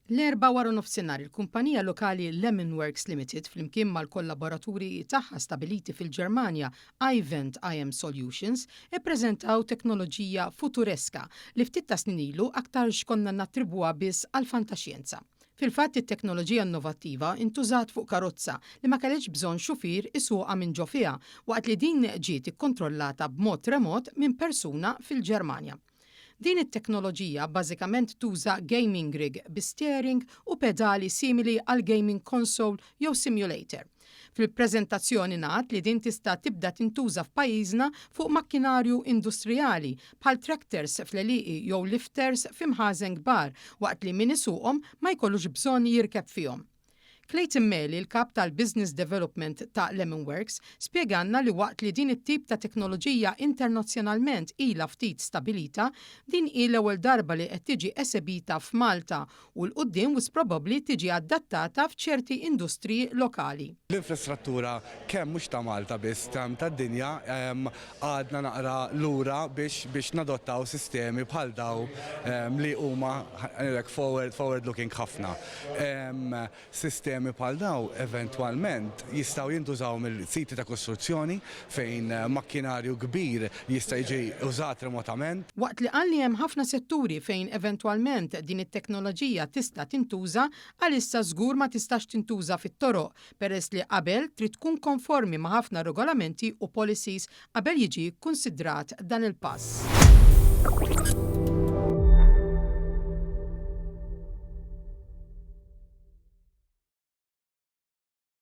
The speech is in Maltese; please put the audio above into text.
L-4 wara nofsinhar il-kumpanija lokali Lemonworks Limited flimkien mal-kollaboraturi tagħha stabiliti fil-Ġermanja Ivent IM Solutions ippreżentaw teknoloġija futureska li ftit ta' snin ilu aktar x'konna nattribuha biss għal fantaxjenza. Fil-fatt it-teknoloġija innovattiva intużat fuq karozza li ma kellix bżonn xufier isuqha minn ġo fiha waqt li din ġiet ikkontrollata b'mod remot minn persuna fil-Ġermanja. Din it-teknoloġija bażikament tuża gaming rig bi steering u pedali simili għal gaming console jew simulator. Fil-preżentazzjoni ngħad li din tista' tibda tintuża f'pajjiżna fuq makkinarju industrijali bħal tractors fl-għelieqi jew lifters f'imħażen kbar waqt li min isuqhom ma jkollux bżonn jirkeb fihom. Clayton Meli, il-kap tal-Business Development ta' Lemonworks, spjeganna li waqt li din it-tip ta' teknoloġija internazzjonalment ilha ftit stabilita, din hi l-ewwel darba li qed tiġi esebita f'Malta u l-qudiem wis probabbli tiġi adattata f'ċerti industriji lokali. L-infrastruttura kemm mhux ta' Malta biss tad-dinja għadna naqra lura biex nadottaw sistemi bħal daw li huma forward looking ħafna. Sistemi bħal daw eventwalment jistgħu jintużaw mill-siti ta' kostruzzjoni fejn makkinarju kbir jista' jiġi użat remotament. Waqt li qal li hemm ħafna setturi fejn eventwalment din it-teknoloġija tista' tintuża għalissa żgur ma tistax tintuża fit-toroq peress li qabel trid tkun konformi ma' ħafna regolamenti u policies qabel jiġi kkunsidrat dan il-pass.